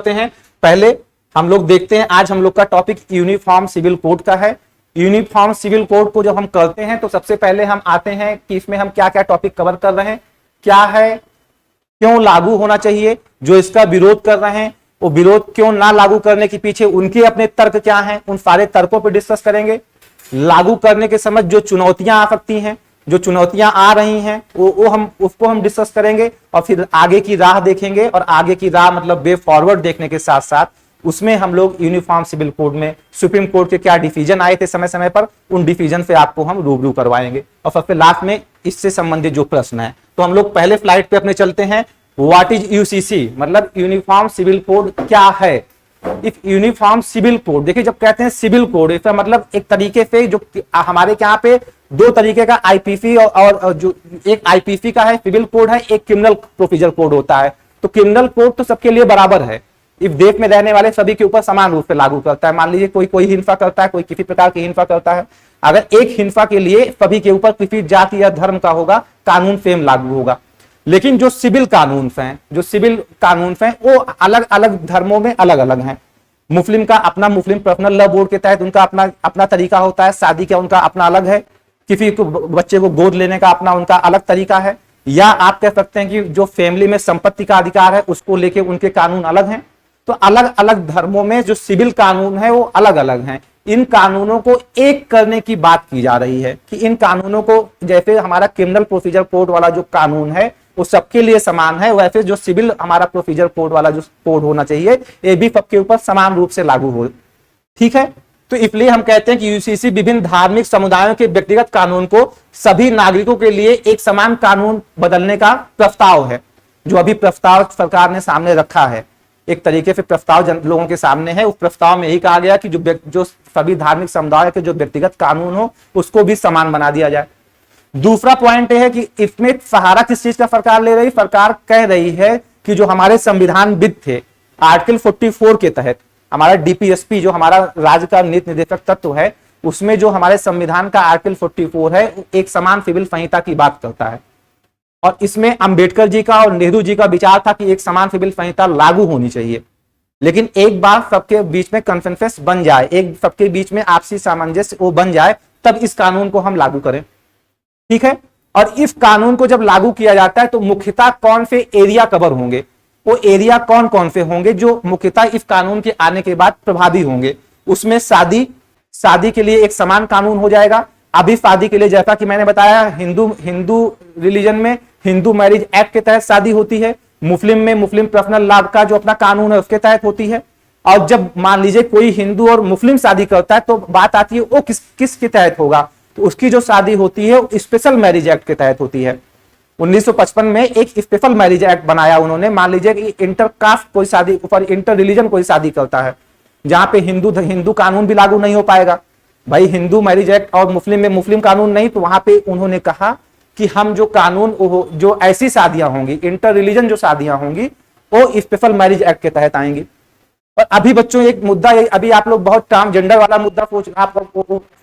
करते हैं। पहले हम लोग देखते हैं, आज हम लोग का टॉपिक यूनिफॉर्म सिविल कोड का है। यूनिफॉर्म सिविल कोड को जब हम करते हैं तो सबसे पहले हम आते हैं कि इसमें हम क्या क्या टॉपिक कवर कर रहे हैं, क्या है, क्यों लागू होना चाहिए, जो इसका विरोध कर रहे हैं वो विरोध क्यों ना लागू करने के पीछे उनके अपने तर्क क्या हैं, उन सारे तर्कों पर डिस्कस करेंगे। लागू करने के समय जो चुनौतियां आ सकती हैं, जो चुनौतियां आ रही हैं उसको हम डिस्कस करेंगे और फिर आगे की राह देखेंगे। और आगे की राह मतलब वे फॉरवर्ड देखने के साथ साथ उसमें हम लोग यूनिफॉर्म सिविल कोड में सुप्रीम कोर्ट के क्या डिसीजन आए थे समय समय पर, उन डिसीजन से आपको हम रूबरू करवाएंगे। और सबसे लास्ट में इससे संबंधित जो प्रश्न है, तो हम लोग पहले स्लाइड पे अपने चलते हैं। व्हाट इज यूसीसी, मतलब यूनिफॉर्म सिविल कोड क्या है। इफ यूनिफॉर्म सिविल कोड, देखिए जब कहते हैं सिविल कोड इसका मतलब एक तरीके से जो हमारे यहाँ पे दो तरीके का आईपीसी और जो एक आईपीसी का है सिविल कोड है, एक क्रिमिनल प्रोसीजर कोड होता है। तो क्रिमिनल कोड तो सबके लिए बराबर है, इस देश में रहने वाले सभी के ऊपर समान रूप से लागू करता है। मान लीजिए कोई हिंसा करता है, कोई किसी प्रकार की हिंसा करता है, अगर एक हिंसा के लिए सभी के ऊपर किसी जाति या धर्म का होगा कानून सेम लागू होगा। लेकिन जो सिविल कानून हैं वो अलग अलग धर्मों में अलग अलग हैं। मुस्लिम का अपना मुस्लिम पर्सनल लॉ बोर्ड के तहत उनका अपना तरीका होता है, शादी का उनका अपना अलग है, किसी को बच्चे को गोद लेने का अपना उनका अलग तरीका है, या आप कह सकते हैं कि जो फैमिली में संपत्ति का अधिकार है उसको लेके उनके कानून अलग हैं। तो अलग अलग धर्मों में जो सिविल कानून है वो अलग अलग हैं। इन कानूनों को एक करने की बात की जा रही है कि इन कानूनों को, जैसे हमारा क्रिमिनल प्रोसीजर कोड वाला जो कानून है वो सबके लिए समान है, वैसे जो सिविल हमारा प्रोसीजर कोड वाला जो कोड होना चाहिए ये भी सबके ऊपर समान रूप से लागू हो। ठीक है, तो इसलिए हम कहते हैं कि यूसीसी विभिन्न धार्मिक समुदायों के व्यक्तिगत कानून को सभी नागरिकों के लिए एक समान कानून बदलने का प्रस्ताव है। जो अभी प्रस्ताव सरकार ने सामने रखा है, एक तरीके से प्रस्ताव लोगों के सामने है, उस प्रस्ताव में यही कहा गया कि जो सभी धार्मिक समुदाय के जो व्यक्तिगत कानून हो उसको भी समान बना दिया जाए। दूसरा पॉइंट यह है कि इसमें सहारा किस चीज का सरकार ले रही, सरकार कह रही है कि जो हमारे संविधानविद थे आर्टिकल 44 के तहत हमारा डीपीएसपी जो हमारा राज्य का नीति निर्देशक तत्व है, उसमें जो हमारे संविधान का आर्टिकल 44 है एक समान सिविल संहिता की बात करता है। और इसमें अंबेडकर जी का और नेहरू जी का विचार था कि एक समान सिविल संहिता लागू होनी चाहिए, लेकिन एक बार सबके बीच में कंसेंसस बन जाए, एक सबके बीच में आपसी सामंजस्य वो बन जाए, तब इस कानून को हम लागू करें। ठीक है, और इस कानून को जब लागू किया जाता है तो मुख्यतः कौन से एरिया कवर होंगे, वो एरिया कौन कौन से होंगे जो मुख्यतः इस कानून के आने के बाद प्रभावी होंगे। उसमें शादी के लिए एक समान कानून हो जाएगा। अभी शादी के लिए जैसा कि मैंने बताया हिंदू रिलीजन में हिंदू मैरिज एक्ट के तहत शादी होती है, मुस्लिम में मुस्लिम पर्सनल लॉ का जो अपना कानून है उसके तहत होती है। और जब मान लीजिए कोई हिंदू और मुस्लिम शादी करता है तो बात आती है वो किस के तहत होगा, तो उसकी जो शादी होती है स्पेशल मैरिज एक्ट के तहत होती है। 1955 में एक स्पेशल मैरिज एक्ट बनाया उन्होंने। मान लीजिए कि इंटरकास्ट कोई शादी ऊपर इंटर रिलीजन कोई शादी करता है, जहां पे हिंदू कानून भी लागू नहीं हो पाएगा। भाई हिंदू मैरिज एक्ट और मुस्लिम में मुस्लिम कानून नहीं, तो वहां पे उन्होंने कहा कि हम जो कानून जो ऐसी शादियां होंगी इंटर रिलीजन जो शादियां होंगी वो स्पेशल मैरिज एक्ट के तहत आएंगी। और अभी बच्चों एक मुद्दा, अभी आप लोग बहुत ट्रांसजेंडर वाला मुद्दा आप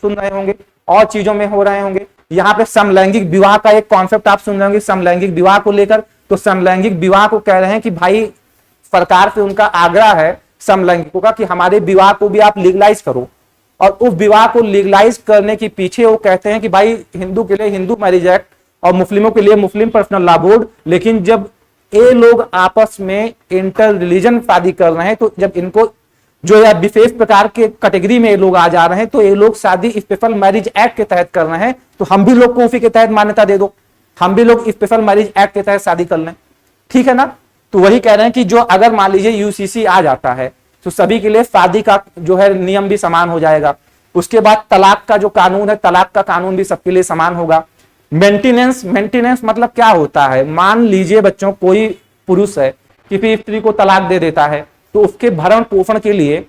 सुन रहे होंगे और चीजों में हो रहे होंगे। यहाँ पे समलैंगिक विवाह का एक कॉन्सेप्ट आप सुन रहे होंगे समलैंगिक विवाह को लेकर। तो समलैंगिक विवाह को कह रहे हैं कि भाई सरकार से उनका आग्रह है समलैंगिकों का कि हमारे विवाह को भी आप लीगलाइज करो। और उस विवाह को लीगलाइज करने के पीछे वो कहते हैं कि भाई हिंदू के लिए हिंदू मैरिज एक्ट और मुस्लिमों के लिए मुस्लिम पर्सनल लॉ बोर्ड। लेकिन जब ये लोग आपस में इंटर रिलीजन शादी कर रहे हैं, तो जब इनको जो या विशेष प्रकार के कैटेगरी में ये लोग आ जा रहे हैं, तो ये लोग शादी स्पेशल मैरिज एक्ट के तहत कर रहे हैं, तो हम भी लोग को उसी के तहत मान्यता दे दो, हम भी लोग स्पेशल मैरिज एक्ट के तहत शादी कर लें। ठीक है ना, तो वही कह रहे हैं कि जो अगर मान लीजिए यूसीसी आ जाता है तो सभी के लिए शादी का जो है नियम भी समान हो जाएगा। उसके बाद तलाक का जो कानून है, तलाक का कानून भी सबके लिए समान होगा। मेंटेनेंस मतलब क्या होता है, मान लीजिए बच्चों कोई पुरुष है किसी स्त्री को तलाक दे देता है, तो उसके भरण पोषण के लिए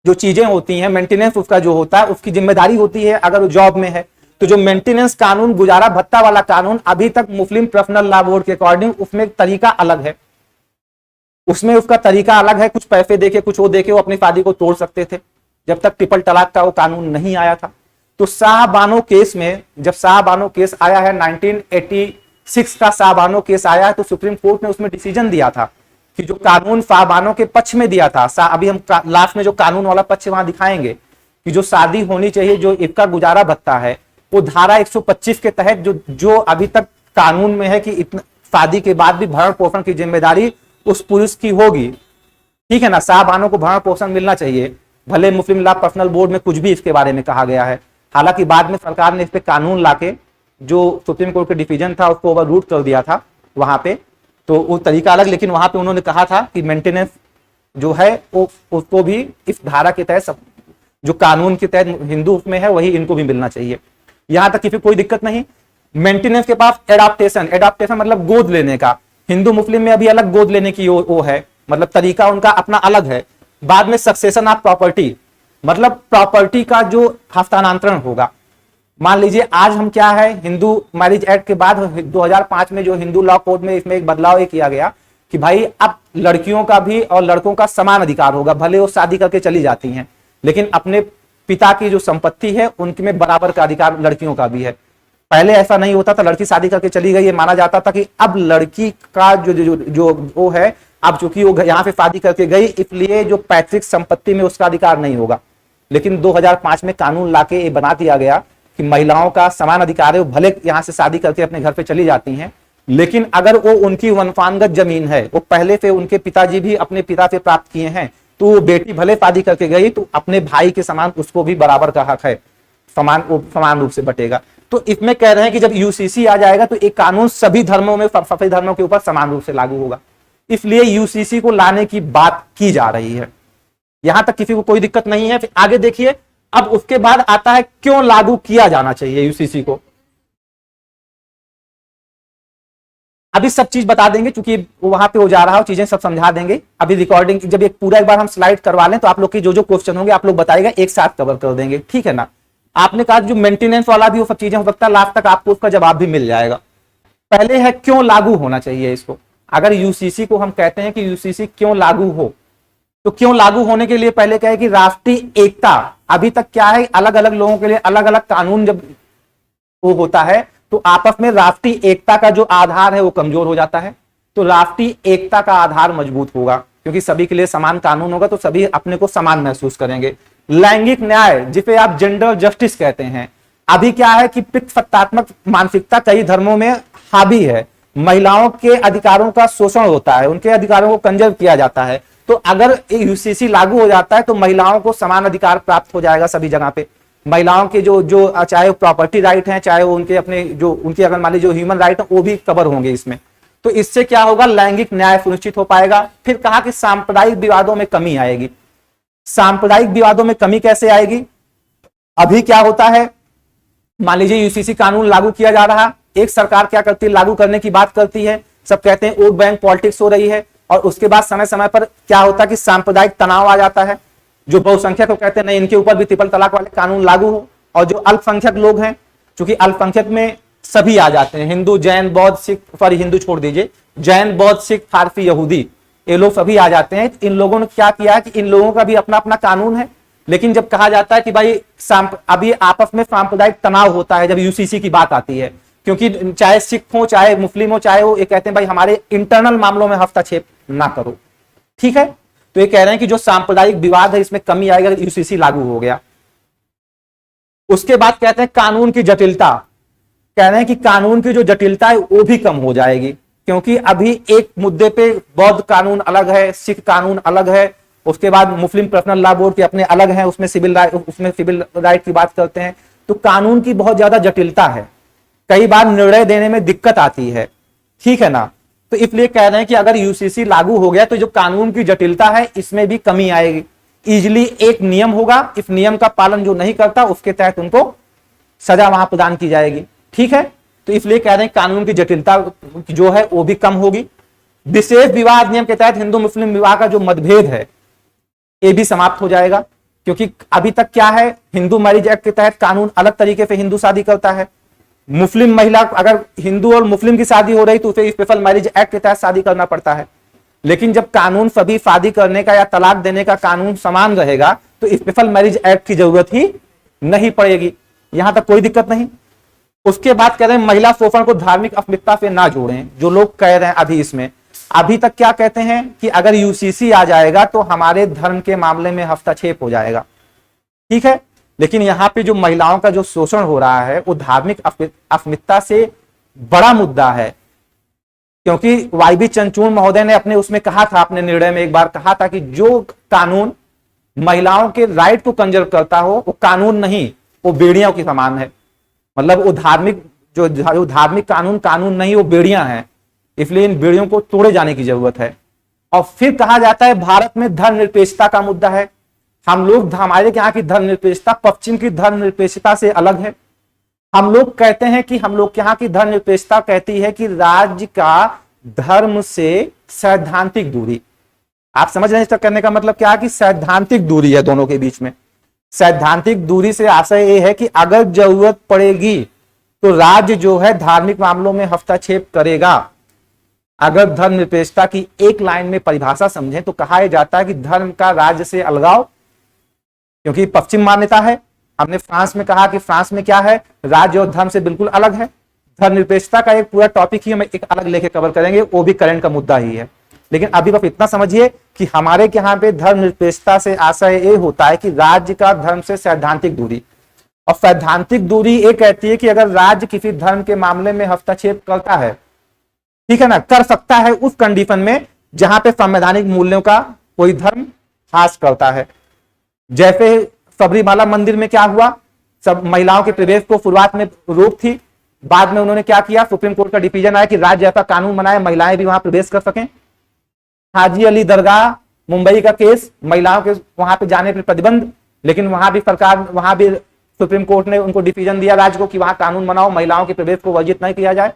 जो चीजें होती हैं, मेंटेनेंस उसका जो होता है उसकी जिम्मेदारी होती है अगर वो जॉब में है। तो जो मेंटेनेंस कानून गुजारा भत्ता वाला कानून अभी तक मुस्लिम पर्सनल लॉ बोर्ड के अकॉर्डिंग उसमें तरीका अलग है, उसमें उसका तरीका अलग है। कुछ पैसे देके कुछ वो देके वो अपनी शादी को तोड़ सकते थे जब तक ट्रिपल तलाक का वो कानून नहीं आया था। तो शाहबानो केस में, जब शाहबानो केस आया है 1986 का शाहबानो केस आया है, तो सुप्रीम कोर्ट ने उसमें डिसीजन दिया था कि जो कानून साहबानों के पक्ष में दिया था, अभी हम लास्ट में जो कानून वाला पक्ष वहां दिखाएंगे कि जो शादी होनी चाहिए, जो इसका गुजारा भत्ता है, वो धारा 125 के तहत जो अभी तक कानून में है कि इतना शादी के बाद भी भरण पोषण की जिम्मेदारी उस पुरुष की होगी, ठीक है ना। साहबानों को भरण पोषण मिलना चाहिए, भले मुस्लिम लॉ पर्सनल बोर्ड में कुछ भी इसके बारे में कहा गया है। हालांकि बाद में सरकार ने इस पे कानून लाके जो सुप्रीम कोर्ट के डिसीजन था उसको ओवर रूट कर दिया था वहां पे, तो वो तरीका अलग, लेकिन वहां पे उन्होंने कहा था कि मेंटेनेंस जो है वो उसको भी इस धारा के तहत सब जो कानून के तहत हिंदू में है वही इनको भी मिलना चाहिए। यहां तक किसी कोई दिक्कत नहीं। मेंटेनेंस के पास एडाप्टेशन, एडाप्टेशन मतलब गोद लेने का, हिंदू मुस्लिम में अभी अलग गोद लेने की वो है, मतलब तरीका उनका अपना अलग है। बाद में सक्सेशन ऑफ प्रॉपर्टी, मतलब प्रॉपर्टी का जो हस्तांतरण होगा। मान लीजिए आज हम क्या है, हिंदू मैरिज एक्ट के बाद 2005 में जो हिंदू लॉ कोड में इसमें एक बदलाव ये किया गया कि भाई अब लड़कियों का भी और लड़कों का समान अधिकार होगा, भले वो शादी करके चली जाती हैं लेकिन अपने पिता की जो संपत्ति है उनमें बराबर का अधिकार लड़कियों का भी है। पहले ऐसा नहीं होता था, लड़की शादी करके चली गई, ये माना जाता था कि अब लड़की का जो वो है, अब चूंकि वो यहाँ पे शादी करके गई इसलिए जो पैतृक संपत्ति में उसका अधिकार नहीं होगा। लेकिन 2005 में कानून लाके ये बना दिया गया कि महिलाओं का समान अधिकार है, वो भले यहाँ से शादी करके अपने घर पे चली जाती हैं, लेकिन अगर वो उनकी वनफानगत जमीन है, वो पहले से उनके पिताजी भी अपने पिता से प्राप्त किए हैं, तो वो बेटी भले शादी करके गई तो अपने भाई के समान उसको भी बराबर का हक है, समान रूप से बटेगा। तो इसमें कह रहे हैं कि जब यूसीसी आ जाएगा तो एक कानून सभी धर्मों में, सभी धर्मों के ऊपर समान रूप से लागू होगा, इसलिए यूसीसी को लाने की बात की जा रही है। यहां तक किसी को कोई दिक्कत नहीं है। फिर आगे देखिए, अब उसके बाद आता है क्यों लागू किया जाना चाहिए यूसीसी को। अभी सब चीज बता देंगे क्योंकि वहां पे हो जा रहा हो, चीजें सब समझा देंगे। अभी रिकॉर्डिंग जब एक पूरा एक बार हम स्लाइड करवा लें तो आप लोग के जो क्वेश्चन होंगे आप लोग बताइएगा, एक साथ कवर कर देंगे, ठीक है ना। आपने कहा जो मेंटेनेंस वाला भी वो सब चीजें हो सकता है लास्ट तक आपको उसका जवाब भी मिल जाएगा। पहले है क्यों लागू होना चाहिए इसको। अगर यूसीसी को हम कहते हैं कि यूसीसी क्यों लागू हो, तो क्यों लागू होने के लिए पहले क्या है कि राष्ट्रीय एकता, अभी तक क्या है अलग अलग लोगों के लिए अलग अलग कानून जब वो होता है तो आपस में राष्ट्रीय एकता का जो आधार है वो कमजोर हो जाता है। तो राष्ट्रीय एकता का आधार मजबूत होगा क्योंकि सभी के लिए समान कानून होगा तो सभी अपने को समान महसूस करेंगे। लैंगिक न्याय जिसे आप जेंडर जस्टिस कहते हैं, अभी क्या है कि पितृसत्तात्मक मानसिकता कई धर्मों में हावी है, महिलाओं के अधिकारों का शोषण होता है, उनके अधिकारों को कंजर्व किया जाता है। तो अगर यूसीसी लागू हो जाता है तो महिलाओं को समान अधिकार प्राप्त हो जाएगा सभी जगह पे। महिलाओं के जो चाहे प्रॉपर्टी राइट हैं, चाहे वो उनके अपने जो उनके अगर मान लीजिए जो ह्यूमन राइट है वो भी कवर होंगे इसमें। तो इससे क्या होगा, लैंगिक न्याय सुनिश्चित हो पाएगा। फिर कहा कि सांप्रदायिक विवादों में कमी आएगी। सांप्रदायिक विवादों में कमी कैसे आएगी, अभी क्या होता है, मान लीजिए यूसीसी कानून लागू किया जा रहा, एक सरकार क्या करती है, लागू करने की बात करती है, सब कहते हैं वोट बैंक पॉलिटिक्स हो रही है, और उसके बाद समय समय पर क्या होता है कि सांप्रदायिक तनाव आ जाता है। जो बहुसंख्यक को कहते हैं नहीं इनके ऊपर भी ट्रिपल तलाक वाले कानून लागू हो, और जो अल्पसंख्यक लोग हैं, क्योंकि अल्पसंख्यक में सभी आ जाते हैं, हिंदू जैन बौद्ध सिख, सॉरी हिंदू छोड़ दीजिए, जैन बौद्ध सिख फारसी यहूदी, ये लोग सभी आ जाते हैं। इन लोगों ने क्या किया कि इन लोगों का भी अपना अपना कानून है, लेकिन जब कहा जाता है कि भाई अभी आपस में सांप्रदायिक तनाव होता है जब यूसीसी की बात आती है, क्योंकि चाहे सिख हो चाहे मुस्लिम हो चाहे वो, ये कहते हैं भाई हमारे इंटरनल मामलों में हस्तक्षेप ना करो, ठीक है। तो ये कह रहे हैं कि जो सांप्रदायिक विवाद है इसमें कमी आएगा यूसीसी लागू हो गया। उसके बाद कहते हैं कानून की जटिलता, कह रहे हैं कि कानून की जो जटिलता है वो भी कम हो जाएगी, क्योंकि अभी एक मुद्दे पे बौद्ध कानून अलग है, सिख कानून अलग है, उसके बाद मुस्लिम पर्सनल लॉ बोर्ड के अपने अलग हैं, उसमें सिविल राइट की बात करते हैं। तो कानून की बहुत ज्यादा जटिलता है, कई बार निर्णय देने में दिक्कत आती है, ठीक है ना। तो इसलिए कह रहे हैं कि अगर यूसीसी लागू हो गया तो जो कानून की जटिलता है इसमें भी कमी आएगी। इजिली एक नियम होगा, इस नियम का पालन जो नहीं करता उसके तहत उनको सजा वहां प्रदान की जाएगी, ठीक है। तो इसलिए कह रहे हैं कानून की जटिलता जो है वो भी कम होगी। विशेष विवाह अधिनियम के तहत हिंदू मुस्लिम विवाह का जो मतभेद है ये भी समाप्त हो जाएगा, क्योंकि अभी तक क्या है, हिंदू मैरिज एक्ट के तहत कानून अलग तरीके से हिंदू शादी करता है, मुस्लिम महिला अगर हिंदू और मुस्लिम की शादी हो रही तो उसे स्पेशल मैरिज एक्ट के तहत शादी करना पड़ता है। लेकिन जब कानून सभी शादी करने का या तलाक देने का कानून समान रहेगा तो स्पेशल मैरिज एक्ट की जरूरत ही नहीं पड़ेगी, यहां तक कोई दिक्कत नहीं। उसके बाद कह रहे हैं महिला शोषण को धार्मिक अस्मिता से ना जोड़ें, जो लोग कह रहे हैं अभी इसमें अभी तक क्या कहते हैं कि अगर यूसीसी आ जाएगा तो हमारे धर्म के मामले में हस्तक्षेप हो जाएगा, ठीक है। लेकिन यहाँ पे जो महिलाओं का जो शोषण हो रहा है वो धार्मिक अस्मिता से बड़ा मुद्दा है, क्योंकि वाईबी चंद्रचूड़ महोदय ने अपने उसमें कहा था, अपने निर्णय में एक बार कहा था कि जो कानून महिलाओं के राइट को कंजर्व करता हो वो कानून नहीं, वो बेड़ियों के समान है। मतलब वो धार्मिक जो धार्मिक कानून नहीं, वो बेड़ियां हैं, इसलिए इन बेड़ियों को तोड़े जाने की जरूरत है। और फिर कहा जाता है भारत में धर्मनिरपेक्षता का मुद्दा है। हम लोग, हमारे यहाँ की धर्मनिरपेक्षता पश्चिम की धर्मनिरपेक्षता से अलग है। हम लोग कहते हैं कि हम लोग यहाँ की धर्मनिरपेक्षता कहती है कि राज्य का धर्म से सैद्धांतिक दूरी, आप समझ रहे हैं इसका करने का मतलब क्या है कि सैद्धांतिक दूरी है दोनों के बीच में। सैद्धांतिक दूरी से आशय यह है कि अगर जरूरत पड़ेगी तो राज्य जो है धार्मिक मामलों में हस्तक्षेप करेगा। अगर धर्मनिरपेक्षता की एक लाइन में परिभाषा समझें तो कहा जाता है कि धर्म का राज्य से अलगाव, क्योंकि पश्चिम मान्यता है। हमने फ्रांस में कहा कि फ्रांस में क्या है, राज्य और धर्म से बिल्कुल अलग है। धर्मनिरपेक्षता का एक पूरा टॉपिक ही हम एक अलग लेके कवर करेंगे, वो भी करंट का मुद्दा ही है। लेकिन अभी बस इतना समझिए कि हमारे यहाँ पे धर्मनिरपेक्षता से आशय ये होता है कि राज्य का धर्म से सैद्धांतिक दूरी, और सैद्धांतिक दूरी ये कहती है कि अगर राज्य किसी धर्म के मामले में हस्तक्षेप करता है, ठीक है ना, कर सकता है उस कंडीशन में जहां पे संवैधानिक मूल्यों का कोई धर्म हास करता है। जैसे सबरीमाला मंदिर में क्या हुआ, सब महिलाओं के प्रवेश को शुरुआत में रोक थी, बाद में उन्होंने क्या किया, सुप्रीम कोर्ट का डिसीजन आया कि राज्य ऐसा कानून बनाए महिलाएं भी वहां प्रवेश कर सकें। हाजी अली दरगाह मुंबई का केस, महिलाओं के वहां पे जाने पर प्रतिबंध, लेकिन वहां भी सरकार, वहां भी सुप्रीम कोर्ट ने उनको डिसीजन दिया राज्य को कि वहां कानून बनाओ, महिलाओं के प्रवेश को वर्जित नहीं किया जाए।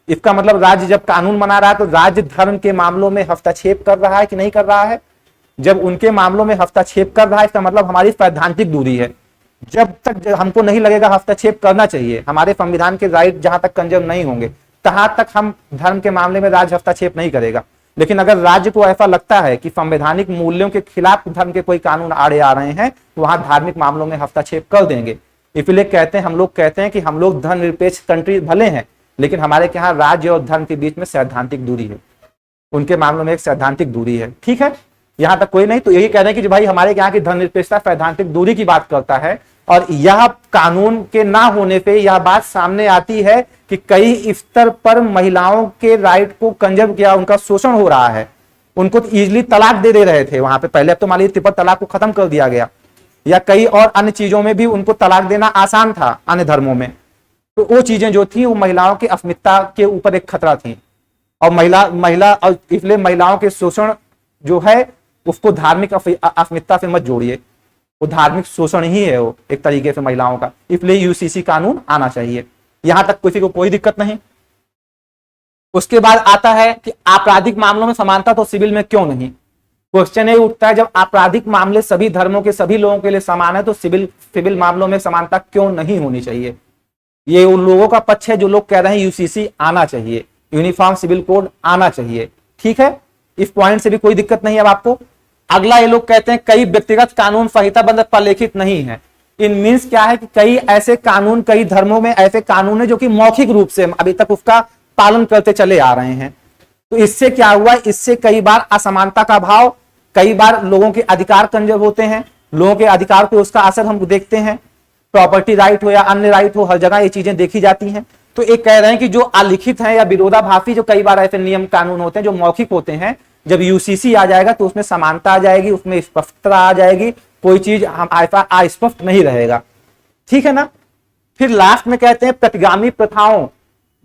इसका मतलब राज्य जब कानून बना रहा है तो राज्य धर्म के मामलों में हस्तक्षेप कर रहा है कि नहीं कर रहा है। जब उनके मामलों में हस्तक्षेप कर रहा है इसका मतलब हमारी सैद्धांतिक दूरी है। जब तक हमको नहीं लगेगा हस्तक्षेप करना चाहिए, हमारे संविधान के राइट जहां तक कंजर्व नहीं होंगे, तहां तक हम धर्म के मामले में राज्य हस्तक्षेप नहीं करेगा। लेकिन अगर राज्य को ऐसा लगता है कि संवैधानिक मूल्यों के खिलाफ धर्म के कोई कानून आड़े आ रहे हैं तो वहां धार्मिक मामलों में हस्तक्षेप कर देंगे। इसलिए कहते हैं, हम लोग कहते हैं कि हम लोग धर्मनिरपेक्ष कंट्री भले हैं, लेकिन हमारे यहाँ राज्य और धर्म के बीच में सैद्धांतिक दूरी है, उनके मामलों में एक सैद्धांतिक दूरी है, ठीक है। यहां तक कोई नहीं, तो यही कह रहे हैं कि भाई हमारे यहाँ की धर्मनिरपेक्षता सैद्धांतिक दूरी की बात करता है। और यह कानून के ना होने पे यह बात सामने आती है कि कई स्तर पर महिलाओं के राइट को कंजर्व किया, उनका शोषण हो रहा है। उनको तो इजिली तलाक दे रहे थे वहां पे पहले, अब तो मान लीजिए ट्रिपल तलाक को खत्म कर दिया गया, या कई और अन्य चीजों में भी उनको तलाक देना आसान था अन्य धर्मों में। तो वो चीजें जो थी वो महिलाओं की अस्मिता के ऊपर एक खतरा थी, और महिला और इसलिए महिलाओं के शोषण जो है उसको धार्मिक अस्मिता से मत जोड़िए, वो धार्मिक शोषण ही है वो एक तरीके से महिलाओं का। इसलिए यूसीसी कानून आना चाहिए, यहां तक किसी को कोई दिक्कत नहीं। उसके बाद आता है कि आपराधिक मामलों में समानता तो सिविल में क्यों नहीं। क्वेश्चन ये उठता है, जब आपराधिक मामले सभी धर्मों के सभी लोगों के लिए समान है तो सिविल मामलों में समानता क्यों नहीं होनी चाहिए। ये उन लोगों का पक्ष है जो लोग कह रहे हैं यूसीसी आना चाहिए, यूनिफॉर्म सिविल कोड आना चाहिए, ठीक है। इस पॉइंट से भी कोई दिक्कत नहीं है अब आपको। अगला ये लोग कहते हैं कई व्यक्तिगत कानून संहिताबद्ध प्रलेखित नहीं है। इन मीन्स क्या है कि कई ऐसे कानून, कई धर्मों में ऐसे कानून है जो कि मौखिक रूप से अभी तक उसका पालन करते चले आ रहे हैं। तो इससे क्या हुआ, इससे कई बार असमानता का भाव, कई बार लोगों के अधिकार कंजर्व होते हैं, लोगों के अधिकार पे उसका असर हम देखते हैं। प्रॉपर्टी राइट हो या अन्य राइट हो, हर जगह ये चीजें देखी जाती हैं। तो एक कह रहे हैं कि जो अलिखित है या विरोधाभासी जो कई बार ऐसे नियम कानून होते हैं जो मौखिक होते हैं, जब यूसीसी आ जाएगा तो उसमें समानता आ जाएगी, उसमें स्पष्टता आ जाएगी, कोई चीज हम ऐसा अस्पष्ट नहीं रहेगा, ठीक है ना। फिर लास्ट में कहते हैं प्रतिगामी प्रथाओं,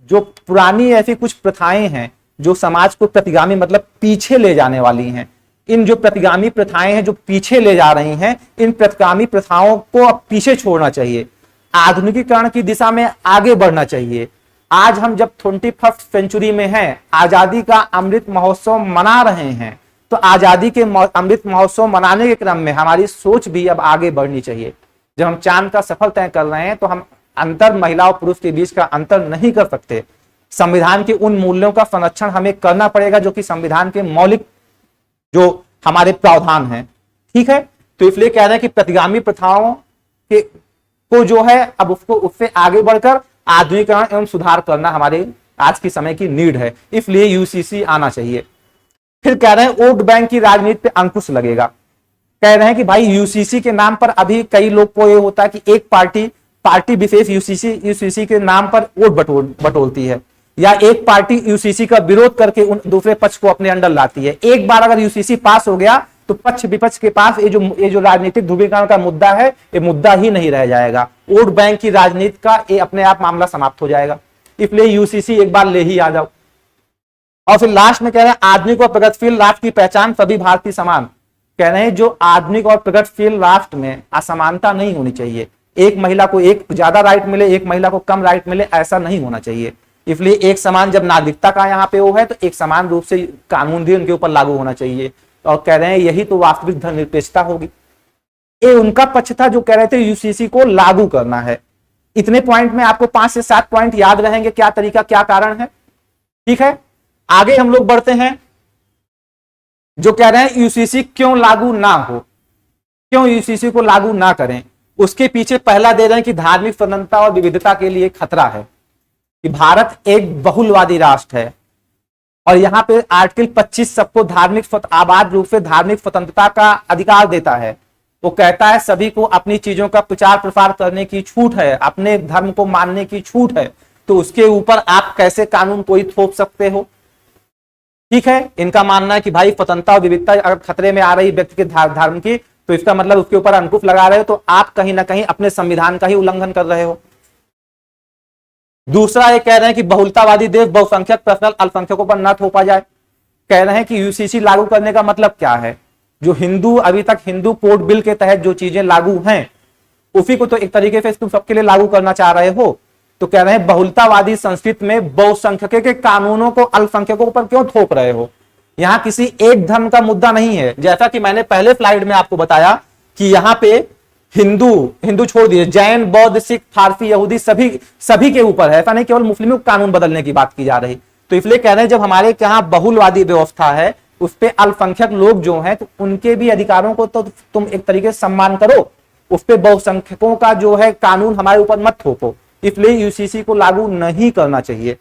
जो पुरानी ऐसी कुछ प्रथाएं हैं जो समाज को प्रतिगामी मतलब पीछे ले जाने वाली हैं, इन जो प्रतिगामी प्रथाएं हैं जो पीछे ले जा रही हैं, इन प्रतिगामी प्रथाओं को अब पीछे छोड़ना चाहिए, आधुनिकीकरण की दिशा में आगे बढ़ना चाहिए। आज हम जब 21st सेंचुरी में हैं, आजादी का अमृत महोत्सव मना रहे हैं, तो आजादी के अमृत महोत्सव मनाने के क्रम में हमारी सोच भी अब आगे बढ़नी चाहिए। जब हम चांद का सफर तय कर रहे हैं तो हम अंतर महिला और पुरुष के बीच का अंतर नहीं कर सकते। संविधान के उन मूल्यों का संरक्षण हमें करना पड़ेगा जो कि संविधान के मौलिक जो हमारे प्रावधान हैं, ठीक है। तो इसलिए कह रहे हैं कि प्रतिगामी प्रथाओं के को जो है अब उसको उससे आगे बढ़कर आधुनिकीकरण एवं सुधार करना हमारे आज के समय की नीड है, इसलिए यूसीसी आना चाहिए। फिर कह रहे हैं वोट बैंक की राजनीति पे अंकुश लगेगा। कह रहे हैं कि भाई यूसीसी के नाम पर अभी कई लोग को ये होता है कि एक पार्टी विशेष यूसीसी के नाम पर वोट बटोरती है, या एक पार्टी यूसीसी का विरोध करके उन दूसरे पक्ष को अपने अंडर लाती है। एक बार अगर यूसीसी पास हो गया तो पक्ष विपक्ष के पास ये जो राजनीतिक ध्रुवीकरण का मुद्दा है, ये मुद्दा ही नहीं रह जाएगा। वोट बैंक की राजनीति का ये अपने आप मामला समाप्त हो जाएगा। इसलिए यूसीसी एक बार ले ही आ जाओ। और फिर लास्ट में कह रहे हैं आधुनिक और प्रगतिशील राष्ट्र की पहचान सभी भारतीय समान। कह रहे हैं जो आधुनिक और प्रगतिशील राष्ट्र में असमानता नहीं होनी चाहिए, एक महिला को एक ज्यादा राइट मिले, एक महिला को कम राइट मिले, ऐसा नहीं होना चाहिए। इसलिए एक समान जब नागरिकता का यहाँ पे वो है तो एक समान रूप से कानून भी उनके ऊपर लागू होना चाहिए। और कह रहे हैं यही तो वास्तविक धर्मनिरपेक्षता होगी। ये उनका पक्ष था जो कह रहे थे यूसीसी को लागू करना है। इतने पॉइंट में आपको 5 से 7 पॉइंट याद रहेंगे, क्या तरीका क्या कारण है। ठीक है, आगे हम लोग बढ़ते हैं। जो कह रहे हैं यूसीसी क्यों लागू ना हो, क्यों यूसीसी को लागू ना करें, उसके पीछे पहला दे रहे हैं कि धार्मिक स्वतंत्रता और विविधता के लिए खतरा है, कि भारत एक बहुलवादी राष्ट्र है और यहां पे आर्टिकल 25 सबको आबाद रूप से धार्मिक स्वतंत्रता का अधिकार देता है। वो कहता है सभी को अपनी चीजों का प्रचार प्रसार करने की छूट है, अपने धर्म को मानने की छूट है, तो उसके ऊपर आप कैसे कानून कोई थोप सकते हो। ठीक है, इनका मानना है कि भाई स्वतंत्रता और विविधता अगर खतरे में आ रही व्यक्ति के धर्म की, तो इसका मतलब उसके ऊपर अंकुश लगा रहे हो, तो आप कहीं ना कहीं अपने संविधान का ही उल्लंघन कर रहे हो। दूसरा ये कह रहे हैं कि बहुलतावादी देश बहुसंख्यक प्रश्न अल्पसंख्यकों पर न थोपा जाए। कह रहे हैं कि यूसीसी लागू करने का मतलब क्या है, जो हिंदू अभी तक हिंदू कोड बिल के तहत जो चीजें लागू हैं उसी को तो एक तरीके से तुम सबके लिए लागू करना चाह रहे हो। तो कह रहे हैं बहुलतावादी संस्कृति में बहुसंख्यकों के कानूनों को अल्पसंख्यकों पर क्यों थोप रहे हो। यहां किसी एक धर्म का मुद्दा नहीं है, जैसा कि मैंने पहले स्लाइड में आपको बताया कि यहां पे हिंदू छोड़ दिए, जैन, बौद्ध, सिख, फारसी, यहूदी सभी के ऊपर है, ऐसा नहीं केवल मुस्लिमों को कानून बदलने की बात की जा रही। तो इसलिए कह रहे हैं जब हमारे यहाँ बहुलवादी व्यवस्था है उस पर अल्पसंख्यक लोग जो हैं तो उनके भी अधिकारों को तो तुम एक तरीके से सम्मान करो, उस पर बहुसंख्यकों का जो है कानून हमारे ऊपर मत थोपो। इसलिए यूसीसी को लागू नहीं करना चाहिए।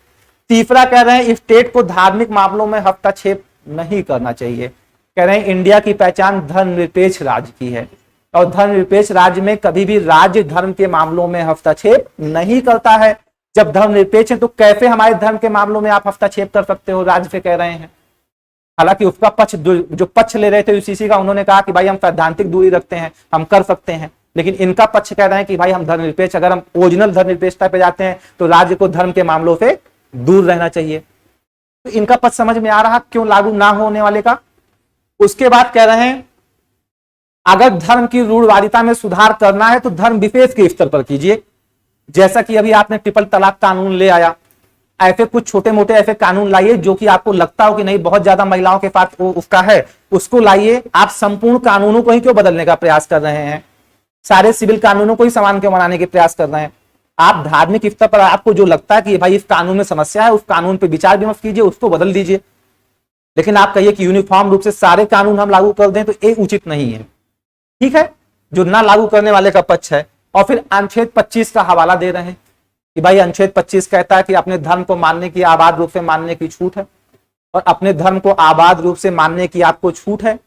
तीसरा कह रहे हैं स्टेट को धार्मिक मामलों में हस्तक्षेप नहीं करना चाहिए। कह रहे हैं इंडिया की पहचान धर्मनिरपेक्ष राज्य की है और धर्मनिरपेक्ष राज्य में कभी भी राज्य धर्म के मामलों में हस्तक्षेप नहीं करता है। जब धर्मनिरपेक्ष है तो कैसे हमारे धर्म के मामलों में आप हस्तक्षेप कर सकते हो, राज्य से कह रहे हैं। हालांकि उसका पक्ष जो पक्ष ले रहे थे यूसीसी का, उन्होंने कहा कि भाई हम सैद्धांतिक दूरी रखते हैं, हम कर सकते हैं, लेकिन इनका पक्ष कह रहे हैं कि भाई हम धर्मनिरपेक्ष, अगर हम ओरिजिनल धर्मनिरपेक्षता पे जाते हैं तो राज्य को धर्म के मामलों से दूर रहना चाहिए। तो इनका पक्ष समझ में आ रहा क्यों लागू ना होने वाले का। उसके बाद कह रहे हैं अगर धर्म की रूढ़वादिता में सुधार करना है तो धर्म विशेष के स्तर पर कीजिए, जैसा कि अभी आपने ट्रिपल तलाक कानून ले आया, ऐसे कुछ छोटे मोटे ऐसे कानून लाइए जो कि आपको लगता हो कि नहीं बहुत ज्यादा महिलाओं के पास उसका है, उसको लाइए। आप संपूर्ण कानूनों को ही क्यों बदलने का प्रयास कर रहे हैं, सारे सिविल कानूनों को ही समान क्यों बनाने के प्रयास कर रहे हैं। आप धार्मिक स्तर पर आपको जो लगता है कि भाई इस कानून में समस्या है, उस कानून पर विचार विमर्श कीजिए, उसको बदल दीजिए। लेकिन आप कहिए कि यूनिफॉर्म रूप से सारे कानून हम लागू कर दें तो ये उचित नहीं है। ठीक है, जो ना लागू करने वाले का पक्ष है। और फिर अनुच्छेद 25 का हवाला दे रहे हैं कि भाई अनुच्छेद 25 कहता है कि अपने धर्म को मानने की आबाद रूप से मानने की छूट है, और अपने धर्म को आबाद रूप से मानने की आपको छूट है,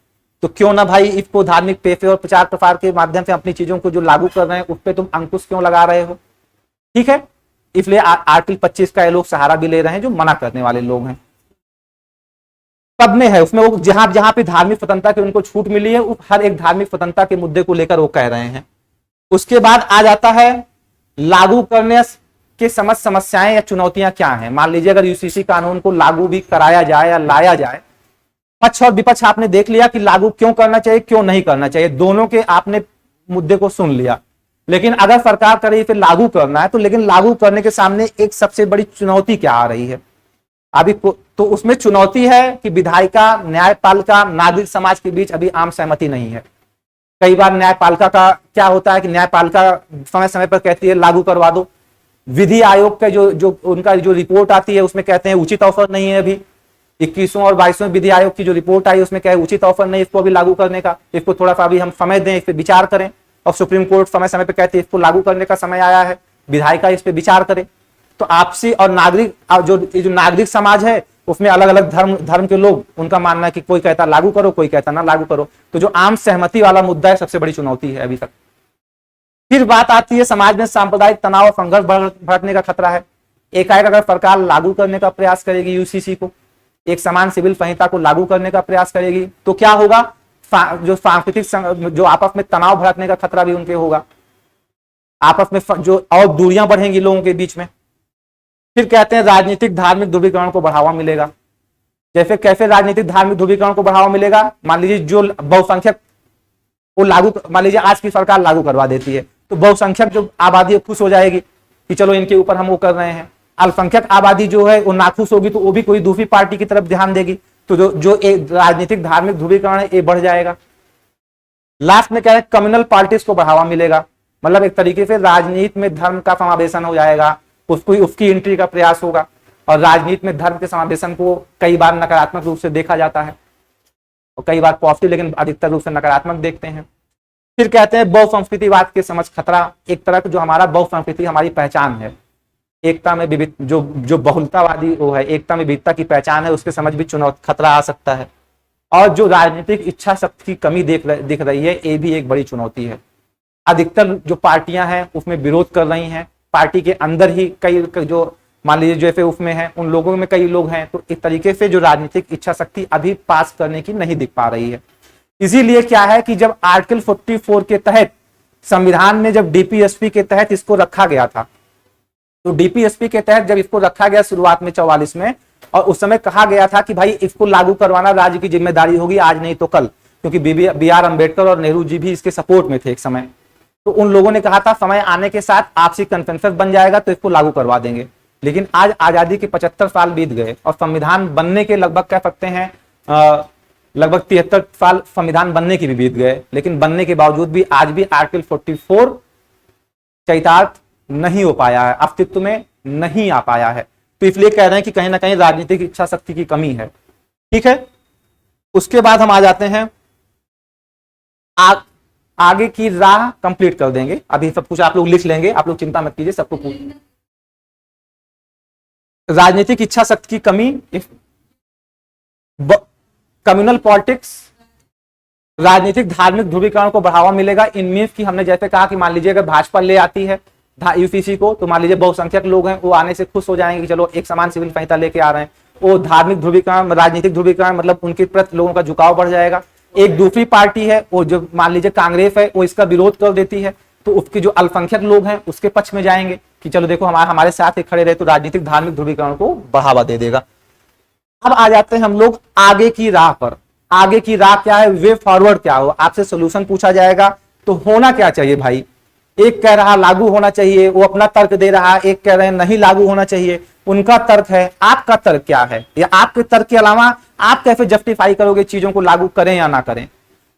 तो क्यों ना भाई इसको धार्मिक पेशे और प्रचार प्रसार के माध्यम से अपनी चीजों को जो लागू कर रहे हैं उस पर तुम अंकुश क्यों लगा रहे हो। ठीक है, इसलिए आर्टिकल 25 का ये लोग सहारा भी ले रहे हैं, जो मना करने वाले लोग हैं। सब में है, उसमें वो जहां जहां पे धार्मिक स्वतंत्रता की उनको छूट मिली है, हर एक धार्मिक स्वतंत्रता के मुद्दे को लेकर वो कह रहे हैं। उसके बाद आ जाता है लागू करने के समस्याएं या चुनौतियां क्या हैं। मान लीजिए अगर यूसीसी कानून को लागू भी कराया जाए या लाया जाए, पक्ष और विपक्ष आपने देख लिया कि लागू क्यों करना चाहिए क्यों नहीं करना चाहिए, दोनों के आपने मुद्दे को सुन लिया। लेकिन अगर सरकार करे फिर लागू करना है, तो लेकिन लागू करने के सामने एक सबसे बड़ी चुनौती क्या आ रही है अभी, तो उसमें चुनौती है कि विधायिका, न्यायपालिका, नागरिक समाज के बीच अभी आम सहमति नहीं है। कई बार न्यायपालिका का क्या होता है कि न्यायपालिका समय समय पर कहती है लागू करवा दो, विधि आयोग का जो उनका जो रिपोर्ट आती है उसमें कहते हैं उचित अवसर नहीं है। अभी 21वें और 22वें विधि आयोग की जो रिपोर्ट आई उसमें क्या है, उचित अवसर नहीं इसको अभी लागू करने का, इसको थोड़ा सा अभी हम समय दें, इस पर विचार करें। और सुप्रीम कोर्ट समय समय पर कहती है इसको लागू करने का समय आया है, विधायिका इस पर विचार करे। तो आपसी और नागरिक जो नागरिक समाज है उसमें अलग अलग धर्म के लोग, उनका मानना है कि कोई कहता लागू करो, कोई कहता ना लागू करो। तो जो आम सहमति वाला मुद्दा है सबसे बड़ी चुनौती है अभी तक। फिर बात आती है समाज में सांप्रदायिक तनाव और संघर्ष भड़कने का खतरा है। एकाएक अगर सरकार लागू करने का प्रयास करेगी यूसीसी को, एक समान सिविल संहिता को लागू करने का प्रयास करेगी, तो क्या होगा, जो सांस्कृतिक जो आपस में तनाव भड़कने का खतरा भी उनके होगा, आपस में जो और दूरियां बढ़ेंगी लोगों के बीच में। फिर कहते हैं राजनीतिक धार्मिक ध्रुवीकरण को बढ़ावा मिलेगा। जैसे कैसे राजनीतिक धार्मिक ध्रुवीकरण को बढ़ावा मिलेगा, मान लीजिए जो बहुसंख्यक वो लागू, मान लीजिए आज की सरकार लागू करवा देती है तो बहुसंख्यक जो आबादी खुश हो जाएगी कि चलो इनके ऊपर हम वो कर रहे हैं। अल्पसंख्यक आबादी जो है वो नाखुश होगी तो वो भी कोई दूसरी पार्टी की तरफ ध्यान देगी, तो जो राजनीतिक धार्मिक ध्रुवीकरण है ये बढ़ जाएगा। लास्ट में क्या है, कम्युनल पार्टीज को बढ़ावा मिलेगा, मतलब एक तरीके से राजनीति में धर्म का समावेशन हो जाएगा, उसकी एंट्री का प्रयास होगा। और राजनीति में धर्म के समावेशन को कई बार नकारात्मक रूप से देखा जाता है और कई बार पॉजिटिव, लेकिन अधिकतर रूप से नकारात्मक देखते हैं। फिर कहते हैं बहुसंस्कृतिवाद के समझ खतरा, एक तरह का जो हमारा बहुसंस्कृति हमारी पहचान है, एकता में विविध जो बहुलतावादी वो है, एकता में विविधता की पहचान है, उसके समझ भी खतरा आ सकता है। और जो राजनीतिक इच्छा शक्ति की कमी दिख रही है, ये भी एक बड़ी चुनौती है। अधिकतर जो पार्टियां हैं उसमें विरोध कर रही हैं, पार्टी के अंदर ही कई जो मान लीजिए जैसे उसमें है उन लोगों में कई लोग हैं, तो इस तरीके से जो राजनीतिक इच्छा शक्ति अभी पास करने की नहीं दिख पा रही है। इसीलिए क्या है कि जब आर्टिकल 44 के तहत संविधान में जब डीपीएसपी के तहत इसको रखा गया था, तो डीपीएसपी के तहत जब इसको रखा गया शुरुआत में 44 में, और उस समय कहा गया था कि भाई इसको लागू करवाना राज्य की जिम्मेदारी होगी, आज नहीं तो कल, क्योंकि बी आर अम्बेडकर और नेहरू जी भी इसके सपोर्ट में थे एक समय। तो उन लोगों ने कहा था समय आने के साथ आपसी कन्सेंसस बन जाएगा तो इसको लागू करवा देंगे। लेकिन आज आजादी के 75 साल बीत गए और संविधान बनने के लगभग कह सकते हैं लगभग 73 साल संविधान बनने के भी बीत गए, लेकिन बनने के बावजूद भी आज भी आर्टिकल 44 चरितार्थ नहीं हो पाया है, अस्तित्व में नहीं आ पाया है। तो इसलिए कह रहे हैं कि कहीं ना कहीं राजनीतिक इच्छा शक्ति की कमी है। ठीक है, उसके बाद हम आ जाते हैं आगे की राह कंप्लीट कर देंगे। अभी सब कुछ आप लोग लिख लेंगे, आप लोग चिंता मत कीजिए, सबको राजनीतिक इच्छा शक्ति की कमी, कम्युनल पॉलिटिक्स, राजनीतिक धार्मिक ध्रुवीकरण को बढ़ावा मिलेगा। इनमें की हमने जैसे कहा कि मान लीजिए अगर भाजपा ले आती है यूसीसी को, तो मान लीजिए बहुसंख्यक लोग हैं वो आने से खुश हो जाएंगे कि चलो एक समान सिविल संहिता लेके आ रहे हैं। वो धार्मिक ध्रुवीकरण, राजनीतिक ध्रुवीकरण, मतलब उनके प्रति लोगों का झुकाव बढ़ जाएगा। एक दूसरी पार्टी है वो जो मान लीजिए कांग्रेस है, वो इसका विरोध कर देती है, तो उसके जो अल्पसंख्यक लोग हैं उसके पक्ष में जाएंगे कि चलो देखो हमारे साथ खड़े रहे, तो राजनीतिक धार्मिक ध्रुवीकरण को बढ़ावा दे देगा। अब आ जाते हैं हम लोग आगे की राह पर। आगे की राह क्या है, वे फॉरवर्ड क्या हो, आपसे सोल्यूशन पूछा जाएगा तो होना क्या चाहिए भाई। एक कह रहा लागू होना चाहिए, वो अपना तर्क दे रहा, एक कह रहे हैं नहीं लागू होना चाहिए, उनका तर्क है, आपका तर्क क्या है, या आपके तर्क के अलावा आप कैसे जस्टिफाई करोगे चीजों को लागू करें या ना करें।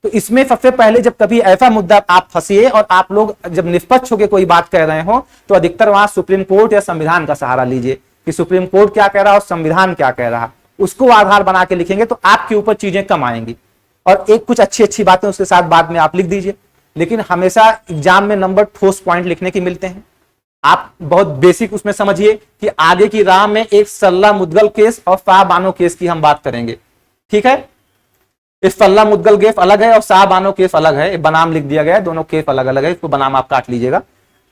तो इसमें सबसे पहले जब कभी ऐसा मुद्दा आप फंसिए और आप लोग जब निष्पक्ष होकर कोई बात कह रहे हो, तो अधिकतर वहां सुप्रीम कोर्ट या संविधान का सहारा लीजिए कि सुप्रीम कोर्ट क्या कह रहा और संविधान क्या कह रहा, उसको आधार बना के लिखेंगे तो आपके ऊपर चीजें कम आएंगी। और एक कुछ अच्छी अच्छी बातें उसके साथ बाद में आप लिख दीजिए, लेकिन हमेशा एग्जाम में नंबर ठोस पॉइंट लिखने की मिलते हैं। आप बहुत बेसिक उसमें समझिए कि आगे की राह में एक सल्ला मुद्गल केस और शाह बानो केस की हम बात करेंगे। ठीक है, इस सल्ला मुद्गल केस अलग है और शाह बानो केस अलग है, बनाम लिख दिया गया है, दोनों केस अलग अलग है, इसको बनाम आप काट लीजिएगा।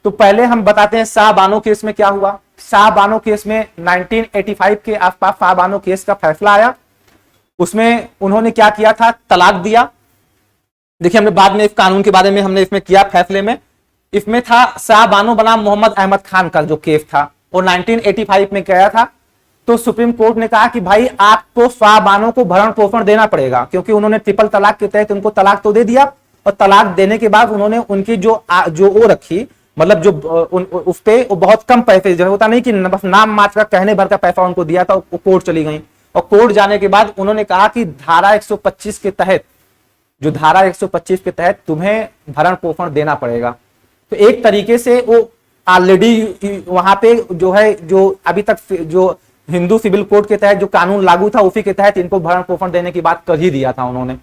तो पहले हम बताते हैं शाह बानो केस में क्या हुआ। शाह बानो केस में 1985 के आसपास शाह बानो केस का फैसला आया। उसमें उन्होंने क्या किया था, तलाक दिया। देखिए हमने बाद में इस कानून के बारे में हमने इसमें किया फैसले में, इसमें था शाह बानो बनाम मोहम्मद अहमद खान का जो केस था वो 1985 में गया था। तो सुप्रीम कोर्ट ने कहा कि भाई आपको शाह बानो को भरण पोषण देना पड़ेगा, क्योंकि उन्होंने ट्रिपल तलाक के तहत उनको तलाक तो दे दिया, और तलाक देने के बाद उन्होंने उनकी जो वो रखी, मतलब जो उस पे वो बहुत कम पैसे, जो होता नहीं कि बस नाम मात्र का कहने भर का पैसा उनको दिया था, वो कोर्ट चली गई। और कोर्ट जाने के बाद उन्होंने कहा कि धारा 125 के तहत, जो धारा 125 के तहत तुम्हें भरण पोषण देना पड़ेगा। तो एक तरीके से वो ऑलरेडी वहां पे जो है, जो अभी तक जो हिंदू सिविल कोड के तहत जो कानून लागू था उसी के तहत इनको भरण पोषण देने की बात कर ही दिया था उन्होंने।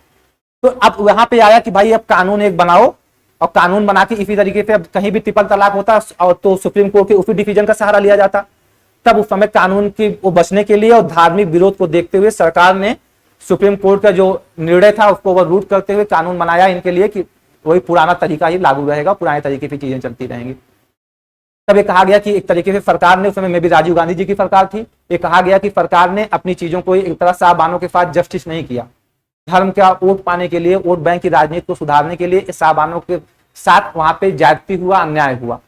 तो अब वहां पे आया कि भाई अब कानून एक बनाओ, और कानून बना के इसी तरीके से अब कहीं भी ट्रिपल तलाक होता और तो सुप्रीम कोर्ट के उसी डिसीजन का सहारा लिया जाता। तब उस समय कानून की वो बचने के लिए और धार्मिक विरोध को देखते हुए सरकार ने सुप्रीम कोर्ट का जो निर्णय था उसको ओवररूट करते हुए कानून बनाया इनके लिए कि वही पुराना तरीका ही लागू रहेगा, पुराने तरीके से चीजें चलती रहेंगी। तब ये कहा गया कि एक तरीके से सरकार ने, उस समय में भी राजीव गांधी जी की सरकार थी, ये कहा गया कि सरकार ने अपनी चीजों को एक तरह साहबानों के साथ जस्टिस नहीं किया। धर्म का वोट पाने के लिए, वोट बैंक की राजनीति को सुधारने के लिए साहबानों के साथ वहां पे ज्यादती हुआ, अन्याय हुआ।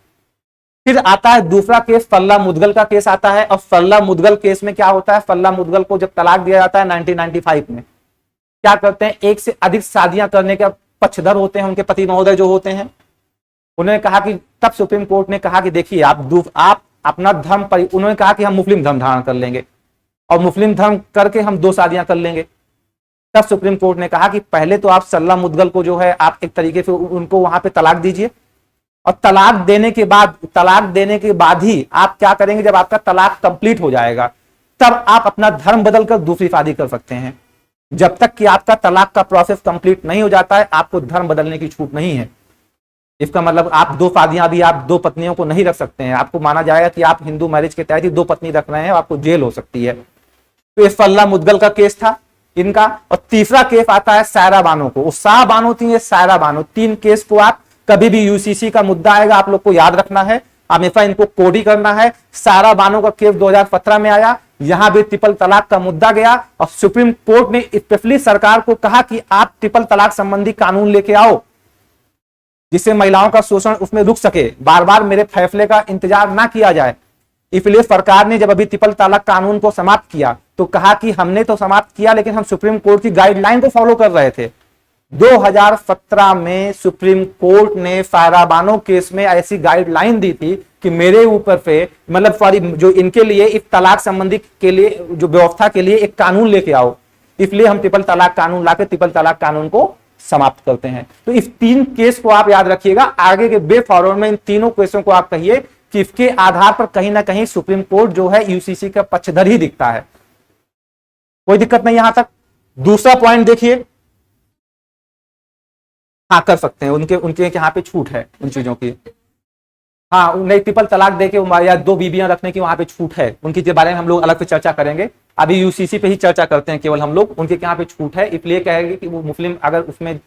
फिर आता है दूसरा केस, फल्ला मुदगल का केस आता है। और फल्ला मुदगल केस में क्या होता है, फल्ला मुदगल को जब तलाक दिया जाता है 1995 में, क्या करते हैं, एक से अधिक शादियां करने के पक्षधर होते हैं, उनके पति महोदय जो होते हैं, उन्होंने कहा कि तब सुप्रीम कोर्ट ने कहा कि देखिए आप अपना धर्म उन्होंने कहा कि हम मुस्लिम धर्म धारण कर लेंगे और मुस्लिम धर्म करके हम 2 शादियां कर लेंगे। तब सुप्रीम कोर्ट ने कहा कि पहले तो आप सल्ला मुदगल को जो है आप एक तरीके से उनको वहां पे तलाक दीजिए, और तलाक देने के बाद ही आप क्या करेंगे, जब आपका तलाक कंप्लीट हो जाएगा तब आप अपना धर्म बदलकर दूसरी शादी कर सकते हैं। जब तक कि आपका तलाक का प्रोसेस कंप्लीट नहीं हो जाता है आपको धर्म बदलने की छूट नहीं है। इसका मतलब आप 2 शादियां भी, आप 2 पत्नियों को नहीं रख सकते हैं, आपको माना जाएगा कि आप हिंदू मैरिज के तहत ही 2 पत्नी रख रहे हैं, आपको जेल हो सकती है। तो ये फल्ला मुदगल का केस था इनका। और तीसरा केस आता है सायरा बानो को। शाह बानो थी, ये सायरा बानो। 3 केस को आप कभी भी यूसीसी का मुद्दा आएगा आप लोग को याद रखना है, हमेशा इनको कोड ही करना है। सायरा बानो का केस 2017 में आया, यहां भी ट्रिपल तलाक का मुद्दा गया और सुप्रीम कोर्ट ने स्पेशली सरकार को कहा कि आप ट्रिपल तलाक संबंधी कानून लेके आओ जिससे महिलाओं का शोषण उसमें रुक सके, बार बार मेरे फैसले का इंतजार ना किया जाए। इसलिए सरकार ने जब अभी ट्रिपल तलाक कानून को समाप्त किया तो कहा कि हमने तो समाप्त किया लेकिन हम सुप्रीम कोर्ट की गाइडलाइन को फॉलो कर रहे थे। 2017 में सुप्रीम कोर्ट ने सायरा बानो केस में ऐसी गाइडलाइन दी थी कि मेरे ऊपर पे मतलब सॉरी जो इनके लिए इस तलाक संबंधी के लिए जो व्यवस्था के लिए एक कानून लेके आओ, इसलिए हम ट्रिपल तलाक कानून लाके ट्रिपल तलाक कानून को समाप्त करते हैं। तो इस 3 केस को आप याद रखिएगा, आगे के वे फॉरवर्ड में इन तीनों केसों को आप कहिए कि इसके आधार पर कहीं ना कहीं सुप्रीम कोर्ट जो है यूसीसी का पक्षधर ही दिखता है। कोई दिक्कत नहीं यहां तक। दूसरा पॉइंट देखिए, हाँ कर सकते हैं, उनके यहाँ पे छूट है उन चीजों की। हाँ उन्हें ट्रिपल तलाक देके या 2 बीबियां रखने की वहां पे छूट है, उनकी के बारे में हम लोग अलग से चर्चा करेंगे। अभी यूसीसी पे ही चर्चा करते हैं केवल हम लोग, उनके यहाँ पे छूट है। इसलिए कहेंगे कि वो मुस्लिम अगर उसमें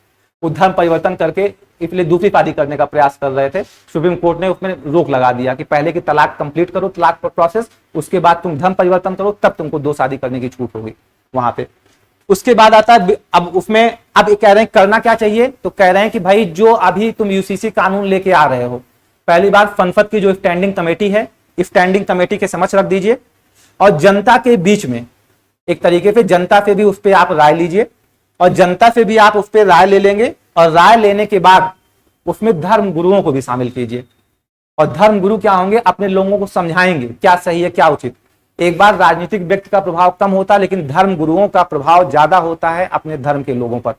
धर्म परिवर्तन करके इसलिए दूसरी शादी करने का प्रयास कर रहे थे, सुप्रीम कोर्ट ने उसमें रोक लगा दिया कि पहले की तलाक कंप्लीट करो, तलाक प्रोसेस, उसके बाद तुम धर्म परिवर्तन करो, तब तुमको 2 शादी करने की छूट होगी वहां पे। उसके बाद आता है अब उसमें अब कह रहे हैं करना क्या चाहिए, तो कह रहे हैं कि भाई जो अभी तुम यूसीसी कानून लेके आ रहे हो, पहली बार संसद की जो स्टैंडिंग कमेटी है, स्टैंडिंग कमेटी के समक्ष रख दीजिए और जनता के बीच में एक तरीके से जनता से भी उस पर आप राय लीजिए और जनता से भी आप उस पर राय ले लेंगे और राय लेने के बाद उसमें धर्म गुरुओं को भी शामिल कीजिए। और धर्म गुरु क्या होंगे, अपने लोगों को समझाएंगे क्या सही है क्या उचित। एक बार राजनीतिक व्यक्ति का प्रभाव कम होता है लेकिन धर्म गुरुओं का प्रभाव ज्यादा होता है अपने धर्म के लोगों पर।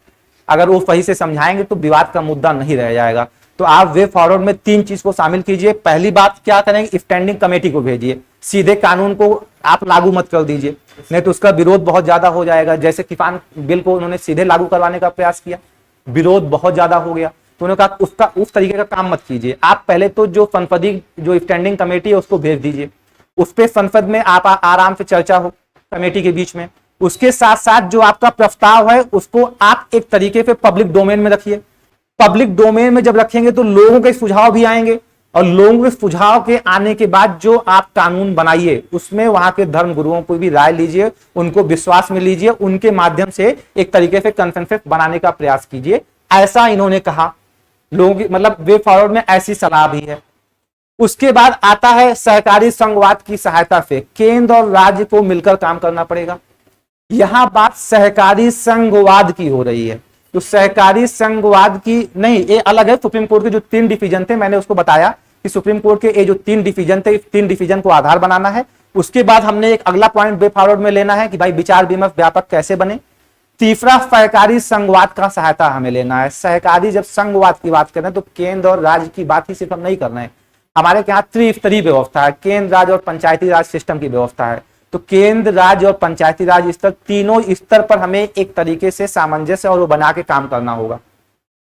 अगर वो सही से समझाएंगे तो विवाद का मुद्दा नहीं रह जाएगा। तो आप वे फॉरवर्ड में 3 चीज को शामिल कीजिए। पहली बात क्या करेंगे, स्टैंडिंग कमेटी को भेजिए, सीधे कानून को आप लागू मत कर दीजिए, नहीं तो उसका विरोध बहुत ज्यादा हो जाएगा। जैसे किसान बिल को उन्होंने सीधे लागू करवाने का प्रयास किया, विरोध बहुत ज्यादा हो गया, तो उन्होंने कहा उसका उस तरीके का काम मत कीजिए। आप पहले तो जो संसदीय जो स्टैंडिंग कमेटी है उसको भेज दीजिए, उस पर संसद में आप आराम से चर्चा हो कमेटी के बीच में। उसके साथ साथ जो आपका प्रस्ताव है उसको आप एक तरीके से पब्लिक डोमेन में रखिए। पब्लिक डोमेन में जब रखेंगे तो लोगों के सुझाव भी आएंगे और लोगों के सुझाव के आने के बाद जो आप कानून बनाइए उसमें वहां के धर्म गुरुओं को भी राय लीजिए, उनको विश्वास में लीजिए, उनके माध्यम से एक तरीके से कंसेंसस बनाने का प्रयास कीजिए, ऐसा इन्होंने कहा। लोगों की मतलब वे फॉरवर्ड में ऐसी सलाह भी है। उसके बाद आता है सहकारी संघवाद की सहायता से केंद्र और राज्य को मिलकर काम करना पड़ेगा। यहां बात सहकारी संघवाद की हो रही है, तो सहकारी संघवाद की नहीं, ये अलग है। सुप्रीम कोर्ट के जो 3 डिवीजन थे मैंने उसको बताया कि सुप्रीम कोर्ट के ये जो 3 डिवीजन थे, 3 डिवीजन को आधार बनाना है। उसके बाद हमने एक अगला पॉइंट वे फॉरवर्ड में लेना है कि भाई विचार विमर्श व्यापक कैसे बने। तीसरा सहकारी संघवाद का सहायता हमें लेना है। सहकारी जब संघवाद की बात कर रहे हैं तो केंद्र और राज्य की बात ही सिर्फ हम नहीं कर रहे हैं, हमारे यहाँ त्रिस्तरीय व्यवस्था है, केंद्र राज्य और पंचायती राज सिस्टम की व्यवस्था है। तो केंद्र राज्य और पंचायती राज स्तर, तीनों स्तर पर हमें एक तरीके से सामंजस्य और वो बना के काम करना होगा,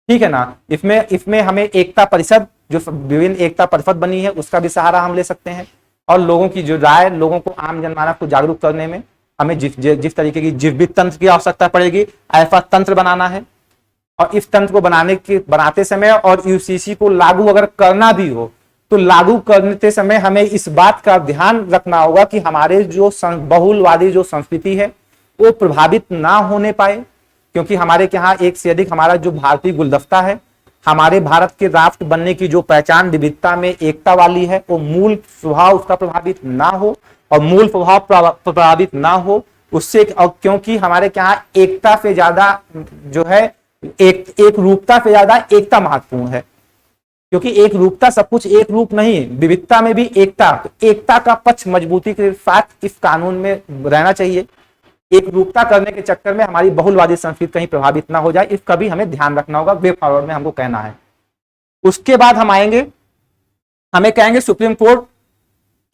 ठीक है ना। इसमें हमें एकता परिषद जो विभिन्न एकता परिषद बनी है उसका भी सहारा हम ले सकते हैं और लोगों की जो राय, लोगों को, आम जनमानस को जागरूक करने में हमें जिस तरीके की जीवित तंत्र की आवश्यकता पड़ेगी, ऐसा तंत्र बनाना है। और इस तंत्र को बनाते समय और यूसीसी को लागू अगर करना भी हो तो लागू करते समय हमें इस बात का ध्यान रखना होगा कि हमारे जो बहुलवादी जो संस्कृति है वो प्रभावित ना होने पाए, क्योंकि हमारे यहाँ एक से अधिक हमारा जो भारतीय गुलदस्ता है, हमारे भारत के राष्ट्र बनने की जो पहचान विविधता में एकता वाली है, वो मूल स्वभाव उसका प्रभावित ना हो, और मूल स्वभाव प्रभावित ना हो उससे, क्योंकि हमारे यहाँ एकता से ज्यादा जो है एक रूपता से ज्यादा एकता महत्वपूर्ण है, क्योंकि एक रूपता सब कुछ एक रूप नहीं है, विविधता में भी एकता। तो एकता का पक्ष मजबूती के साथ इस कानून में रहना चाहिए। एक रूपता करने के चक्कर में हमारी बहुलवादी संस्कृति कहीं प्रभावित ना हो जाए, इसका भी हमें ध्यान रखना होगा, वे फॉरवर्ड में हमको कहना है। उसके बाद हम आएंगे, हमें कहेंगे सुप्रीम कोर्ट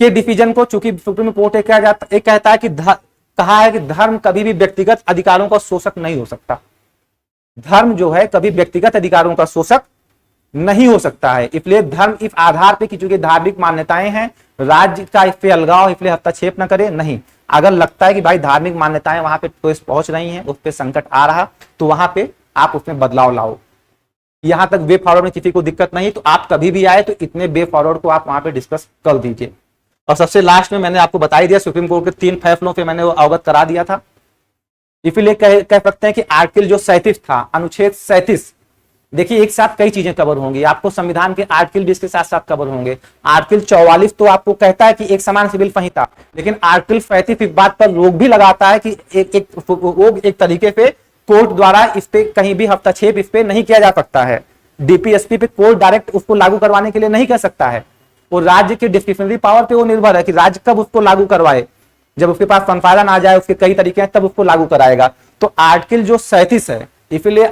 के डिसीजन को, चूंकि सुप्रीम कोर्ट एक कहता है कि कहा है कि धर्म कभी भी व्यक्तिगत अधिकारों का शोषक नहीं हो सकता। धर्म जो है कभी व्यक्तिगत अधिकारों का शोषक नहीं हो सकता है, इसलिए धर्म इस आधार पे कि चूंकि धार्मिक मान्यताएं हैं, राज्य का इस पे अलगाव, इसलिए हस्तक्षेप न करे, नहीं। अगर लगता है कि भाई धार्मिक मान्यताएं वहां पे तो पहुंच रही हैं, उस पे संकट आ रहा, तो वहां पे आप उसमें बदलाव लाओ। यहां तक वे फॉरवर्ड में किसी को दिक्कत नहीं, तो आप कभी भी आए तो इतने वे फॉरवर्ड को आप वहां पे डिस्कस कर दीजिए। और सबसे लास्ट में मैंने आपको बता ही दिया, सुप्रीम कोर्ट के 3 फैसलों पे मैंने अवगत करा दिया था। इसलिए कह सकते हैं कि आर्टिकल जो 37 था, अनुच्छेद 37, देखिए एक साथ कई चीजें कवर होंगी, आपको संविधान के आर्टिकल भी इसके साथ साथ कवर होंगे। आर्टिकल 44 तो आपको कहता है कि एक समान सिविल संहिता, लेकिन आर्टिकल 35 इस बात पर रोक भी लगाता है कि एक तरीके से कोर्ट द्वारा इस पे कहीं भी हस्तक्षेप इस पे नहीं किया जा सकता है। डीपीएसपी पे कोर्ट डायरेक्ट उसको लागू करवाने के लिए नहीं कह सकता है, वो राज्य के डिस्क्रिशनरी पावर पे वो निर्भर है कि राज्य कब उसको लागू करवाए, जब उसके पास संसाधन आ जाए, उसके कई तरीके हैं, तब उसको लागू कराएगा। तो आर्टिकल जो 37 है, इसलिए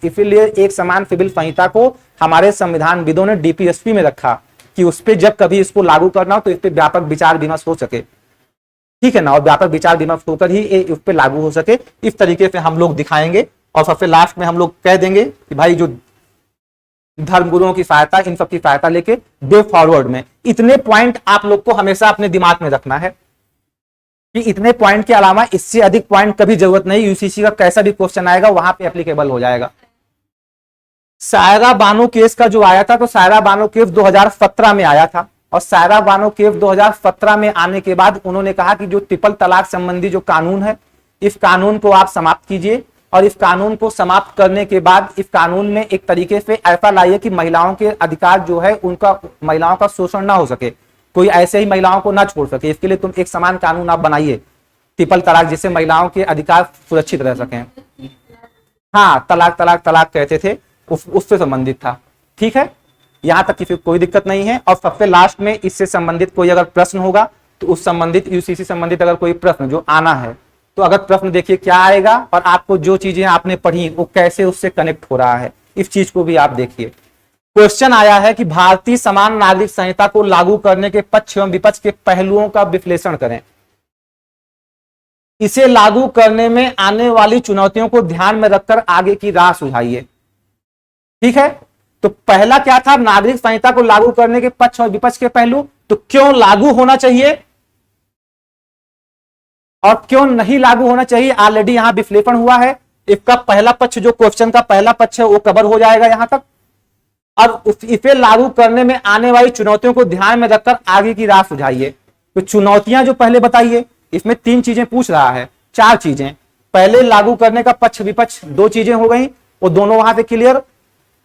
इसलिए एक समान सिविल संहिता को हमारे संविधान विदों ने डीपीएसपी में रखा कि उस पर जब कभी इसको लागू करना हो तो इस पर व्यापक विचार विमर्श हो सके, ठीक है ना, और व्यापक विचार विमर्श होकर ही उस पर लागू हो सके। इस तरीके से हम लोग दिखाएंगे और सबसे लास्ट में हम लोग कह देंगे कि भाई जो धर्मगुरुओं की सहायता, इन सब की सहायता लेके वे फॉरवर्ड में इतने पॉइंट आप लोग को हमेशा अपने दिमाग में रखना है कि इतने पॉइंट के अलावा इससे अधिक पॉइंट कभी जरूरत नहीं। यूसीसी का कैसा भी क्वेश्चन आएगा वहां पे एप्लीकेबल हो जाएगा। सायरा बानो केस का जो आया था, तो सायरा बानो केस 2017 में आया था, और सायरा बानो केस 2017 में आने के बाद उन्होंने कहा कि जो ट्रिपल तलाक संबंधी जो कानून है, इस कानून को आप समाप्त कीजिए, और इस कानून को समाप्त करने के बाद इस कानून में एक तरीके से ऐसा लाइए कि महिलाओं के अधिकार जो है उनका, महिलाओं का शोषण ना हो सके, कोई ऐसे ही महिलाओं को ना छोड़ सके। इसके लिए तुम एक समान कानून आप बनाइए, ट्रिपल तलाक, जिससे महिलाओं के अधिकार सुरक्षित रह सकें। हाँ, तलाक तलाक तलाक कहते थे, उससे संबंधित था, ठीक है, यहां तक कि कोई दिक्कत नहीं है। और सबसे लास्ट में इससे संबंधित कोई अगर प्रश्न होगा तो उस संबंधित यूसीसी संबंधित अगर कोई प्रश्न जो आना है, तो अगर प्रश्न देखिए क्या आएगा और आपको जो चीजें आपने पढ़ी वो कैसे उससे कनेक्ट हो रहा है, इस चीज को भी आप देखिए। क्वेश्चन आया है कि भारतीय समान नागरिक संहिता को लागू करने के पक्ष एवं विपक्ष के पहलुओं का विश्लेषण करें। इसे लागू करने में आने वाली चुनौतियों को ध्यान में रखकर आगे की राह सुझाइए, ठीक है। तो पहला क्या था, नागरिक संहिता को लागू करने के पक्ष और विपक्ष के पहलू, तो क्यों लागू होना चाहिए और क्यों नहीं लागू होना चाहिए, ऑलरेडी यहां विश्लेषण हुआ है। इसका पहला पक्ष, जो क्वेश्चन का पहला पक्ष है, वो कवर हो जाएगा यहां तक। और इसे लागू करने में आने वाली चुनौतियों को ध्यान में रखकर आगे की राह सुझाइए। तो चुनौतियां जो पहले बताइए, इसमें 3 चीजें पूछ रहा है, 4 चीजें। पहले लागू करने का पक्ष विपक्ष 2 चीजें हो गई, वो दोनों वहां से क्लियर।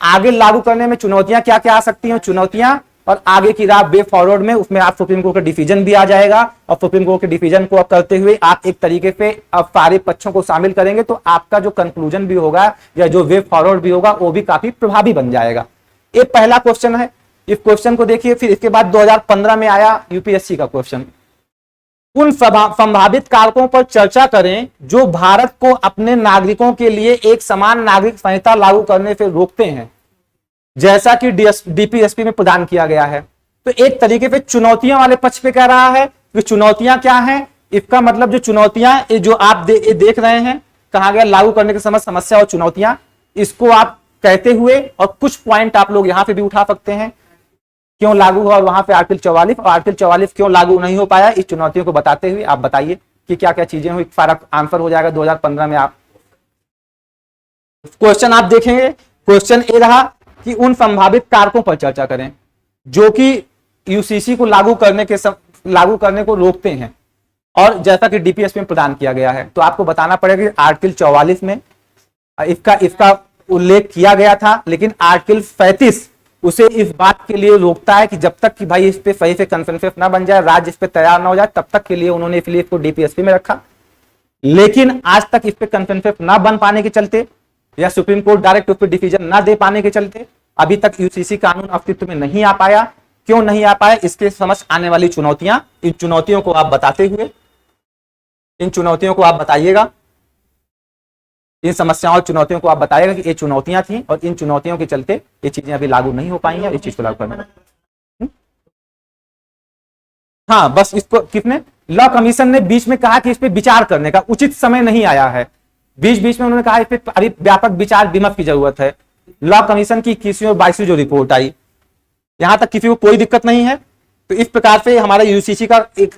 आगे लागू करने में चुनौतियां क्या क्या आ सकती हैं, चुनौतियां, और आगे की राह वे फॉरवर्ड में, उसमें आप सुप्रीम कोर्ट का डिसीजन भी आ जाएगा। और सुप्रीम कोर्ट के डिसीजन को करते हुए आप एक तरीके से अब सारे पक्षों को शामिल करेंगे, तो आपका जो कंक्लूजन भी होगा या जो वे फॉरवर्ड भी होगा वो भी काफी प्रभावी बन जाएगा। ये पहला क्वेश्चन है, इस क्वेश्चन को देखिए। फिर इसके बाद 2015 में आया यूपीएससी का क्वेश्चन, उन संभावित कारकों पर चर्चा करें जो भारत को अपने नागरिकों के लिए एक समान नागरिक संहिता लागू करने से रोकते हैं, जैसा कि डीपीएसपी में प्रदान किया गया है। तो एक तरीके से चुनौतियां वाले पक्ष पे कह रहा है कि चुनौतियां क्या हैं। इसका मतलब जो चुनौतियां जो आप देख रहे हैं, कहा गया लागू करने के समय समस्या और चुनौतियां, इसको आप कहते हुए और कुछ पॉइंट आप लोग यहां पे भी उठा सकते हैं। क्यों लागू हुआ और वहां पे आर्टिकल 44 और आर्टिकल 44 क्यों लागू नहीं हो पाया, इस चुनौतियों को बताते हुए आप बताइए कि क्या क्या चीजें हुई। सारा आंसर हो जाएगा 2015 में। आप क्वेश्चन आप देखेंगे, क्वेश्चन ए रहा कि उन संभावित कारकों पर चर्चा करें जो कि यूसीसी को लागू करने को रोकते हैं, और जैसा कि डीपीएस में प्रदान किया गया है। तो आपको बताना पड़ेगा कि आर्टिकल 44 में इसका उल्लेख किया गया था, लेकिन आर्टिकल 35 उसे इस बात के लिए रोकता है कि जब तक कि भाई इस पे सही से कंसेंसस ना बन जाए, राज्य इस पे तैयार ना हो जाए, तब तक के लिए उन्होंने इसलिए इसको डीपीएसपी में रखा। लेकिन आज तक इस पे कंसेंसस ना बन पाने के चलते या सुप्रीम कोर्ट डायरेक्ट उस पर डिसीजन ना दे पाने के चलते अभी तक यूसीसी कानून अस्तित्व में नहीं आ पाया। क्यों नहीं आ पाया, इसके समझ आने वाली चुनौतियां, इन चुनौतियों को आप बताते हुए, इन चुनौतियों को आप बताइएगा, इन समस्याओं और चुनौतियों को आप बताइएगा कि ये चुनौतियां थी और इन चुनौतियों के चलते ये चीजें अभी लागू नहीं हो पाई हैं, इस चीज को लागू करना। हाँ, बस इसको किसने, लॉ कमीशन ने बीच में कहा कि इस पे विचार करने का उचित समय नहीं आया है। बीच बीच में उन्होंने कहा इस पे अभी व्यापक विचार विमर्श की जरूरत है। लॉ कमीशन की 21वीं और 22वीं जो रिपोर्ट आई, यहां तक किसी को कोई दिक्कत नहीं है। तो इस प्रकार से हमारा यूसीसी का एक